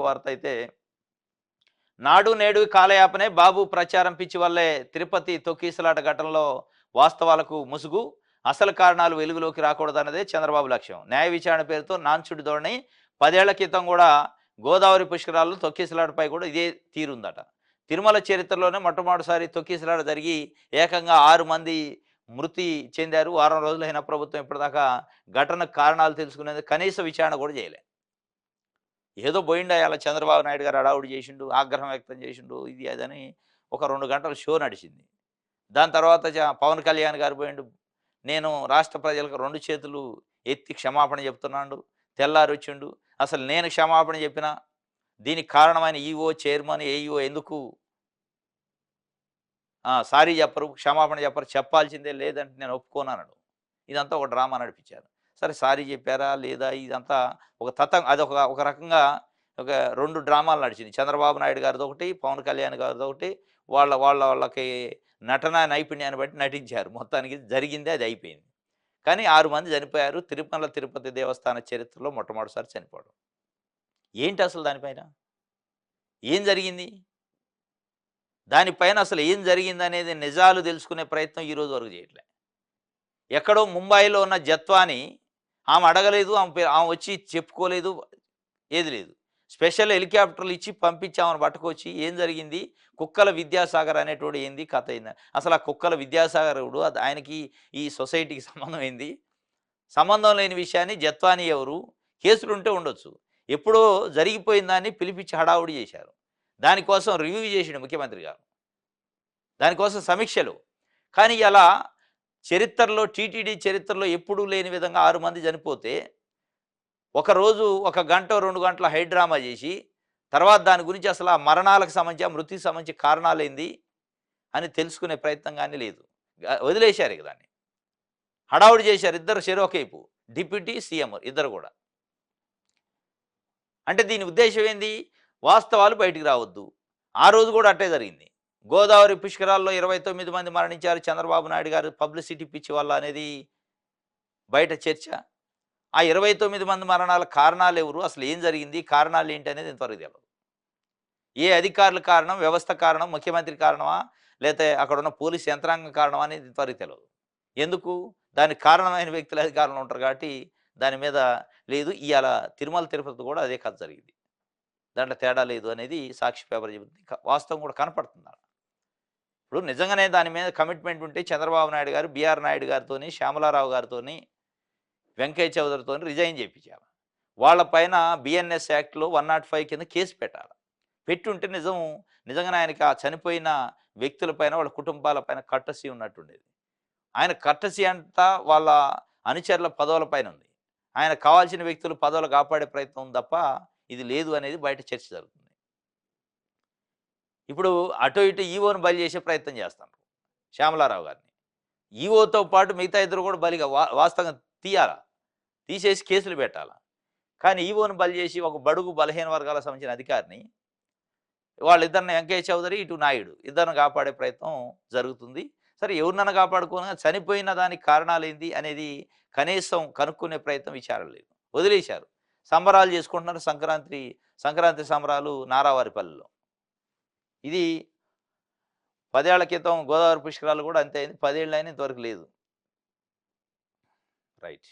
వార్త అయితే నాడు నేడు కాలయాపనే బాబు ప్రచారం పిచ్చి వల్లే తిరుపతి తొక్కిసలాట ఘటనలో వాస్తవాలకు ముసుగు అసలు కారణాలు వెలుగులోకి రాకూడదన్నదే చంద్రబాబు లక్ష్యం. న్యాయ విచారణ పేరుతో నాన్చుడి ధోరణి. 10 ఏళ్ల క్రితం కూడా గోదావరి పుష్కరాల్లో తొక్కిసలాటపై కూడా ఇదే తీరుందట. తిరుమల చరిత్రలోనే మొట్టమొదటిసారి తొక్కిసలాట జరిగి ఏకంగా 6 మంది మృతి చెందారు. వారం రోజులైన ప్రభుత్వం ఇప్పటిదాకా ఘటనకు కారణాలు తెలుసుకునేందుకు కనీస విచారణ కూడా చేయలే. ఏదో పోయిండా అలా చంద్రబాబు నాయుడు గారు హడావుడి చేసిండు, ఆగ్రహం వ్యక్తం చేసిండు, ఇది అదని ఒక 2 గంటలు షో నడిచింది. దాని తర్వాత పవన్ కళ్యాణ్ గారు పోయిండు. నేను రాష్ట్ర ప్రజలకు 2 చేతులు ఎత్తి క్షమాపణ చెప్తున్నాడు. తెల్లారొచ్చిండు. అసలు నేను క్షమాపణ చెప్పినా దీనికి కారణమైన ఈఓ, చైర్మన్, ఏఈఓ ఎందుకు సారీ చెప్పరు, క్షమాపణ చెప్పరు, చెప్పాల్సిందే లేదంటే నేను ఒప్పుకోనన్నాడు. ఇదంతా ఒక డ్రామా నడిపించారు. సరే సారీ చెప్పారా లేదా ఇదంతా ఒక అదొక ఒక రకంగా ఒక 2 డ్రామాలు నడిచింది. చంద్రబాబు నాయుడు గారిదొకటి, పవన్ కళ్యాణ్ గారిదొకటి. వాళ్ళకి నటనా నైపుణ్యాన్ని బట్టి నటించారు. మొత్తానికి జరిగిందే అది అయిపోయింది. కానీ 6 మంది చనిపోయారు. తిరుమల తిరుపతి దేవస్థాన చరిత్రలో మొట్టమొదటిసారి చనిపోవడం. ఏంటి అసలు దానిపైన? ఏం జరిగింది? దానిపైన అసలు ఏం జరిగిందనేది నిజాలు తెలుసుకునే ప్రయత్నం ఈరోజు వరకు చేయట్లే. ఎక్కడో ముంబైలో ఉన్న జత్వాని ఆమె అడగలేదు, ఆమె వచ్చి చెప్పుకోలేదు, ఏది లేదు. స్పెషల్ హెలికాప్టర్లు ఇచ్చి పంపించి ఆమెను పట్టుకొచ్చి ఏం జరిగింది, కుక్కల విద్యాసాగర్ అనేటోడు ఏంది కథ అయింది. అసలు ఆ కుక్కల విద్యాసాగరుడు ఆయనకి ఈ సొసైటీకి సంబంధం ఏంది? సంబంధం లేని విషయాన్ని జత్వాని ఎవరు? కేసులుంటే ఉండొచ్చు. ఎప్పుడో జరిగిపోయిన దాన్ని పిలిపించి హడావుడి చేశారు. దానికోసం రివ్యూ చేసిండు ముఖ్యమంత్రి గారు, దానికోసం సమీక్షలు. కానీ అలా చరిత్రలో టీటీడీ చరిత్రలో ఎప్పుడూ లేని విధంగా 6 మంది చనిపోతే ఒకరోజు 1 గంట 2 గంటల హైడ్రామా చేసి తర్వాత దాని గురించి అసలు ఆ మరణాలకు సంబంధించి, ఆ మృతికి సంబంధించి కారణాలేంది అని తెలుసుకునే ప్రయత్నం కానీ లేదు. వదిలేశారు ఇక దాన్ని. హడావుడి చేశారు ఇద్దరు చెరొకైపు, డిప్యూటీ సీఎం ఇద్దరు కూడా. అంటే దీని ఉద్దేశం ఏంది? వాస్తవాలు బయటికి రావద్దు. ఆ రోజు కూడా అట్టే జరిగింది. గోదావరి పుష్కరాల్లో 29 మంది మరణించారు చంద్రబాబు నాయుడు గారు పబ్లిసిటీ పిచ్చి వల్ల అనేది బయట చర్చ. ఆ 29 మంది మరణాల కారణాలు ఎవరు, అసలు ఏం జరిగింది, కారణాలు ఏంటి అనేది ఇంతవరకు తెలియదు. ఏ అధికారుల కారణం, వ్యవస్థ కారణం, ముఖ్యమంత్రి కారణమా, లేకపోతే అక్కడ ఉన్న పోలీస్ యంత్రాంగం కారణమా అనేది ఇంతవరకు తెలియదు. ఎందుకు? దానికి కారణమైన వ్యక్తులు అధికారంలో ఉంటారు కాబట్టి దాని మీద లేదు. ఇవాళ తిరుమల తిరుపతి కూడా అదే కథ జరిగింది. దాంట్లో తేడా లేదు అనేది సాక్షి పేపర్ చెబుతుంది. వాస్తవం కూడా కనపడుతుంది. ఇప్పుడు నిజంగానే దాని మీద కమిట్మెంట్ ఉంటే చంద్రబాబు నాయుడు గారు బిఆర్ నాయుడు గారితోని, శ్యామలారావు గారితోని, వెంకయ్య చౌదరితోని రిజైన్ చేయించాలి. వాళ్ళపైన బిఎన్ఎస్ యాక్ట్లో 105 కింద కేసు పెట్టాలి. పెట్టుంటే నిజంగానే ఆయనకి ఆ చనిపోయిన వ్యక్తులపైన, వాళ్ళ కుటుంబాలపైన కట్టసి ఉన్నట్టుండేది. ఆయన కట్టసి అంతా వాళ్ళ అనుచరుల పదవుల పైన ఉంది. ఆయన కావాల్సిన వ్యక్తులు పదవులు కాపాడే ప్రయత్నం ఉంది తప్ప ఇది లేదు అనేది బయట చర్చ జరుగుతుంది. ఇప్పుడు అటు ఇటు ఈవోను బలి చేసే ప్రయత్నం చేస్తున్నారు శ్యామలారావు గారిని. ఈవోతో పాటు మిగతా ఇద్దరు కూడా బలిగా వాస్తవంగా తీసేసి కేసులు పెట్టాలా. కానీ ఈవోను బలి చేసి ఒక బడుగు బలహీన వర్గాలకు సంబంధించిన అధికారిని, వాళ్ళిద్దరిని వెంకయ్య చౌదరి, ఇటు నాయుడు ఇద్దరిని కాపాడే ప్రయత్నం జరుగుతుంది. సరే ఎవరినన్నా కాపాడుకోగా చనిపోయిన దానికి కారణాలు ఏంది అనేది కనీసం కనుక్కునే ప్రయత్నం విచారం లేదు, వదిలేశారు. సంబరాలు చేసుకుంటున్నారు. సంక్రాంతి సంబరాలు నారావారిపల్లిలో. ఇది 10 ఏళ్ల క్రితం గోదావరి పుష్కరాలు కూడా అంతే అయింది. 10 ఏళ్ళు అయినా ఇంతవరకు లేదు. రైట్.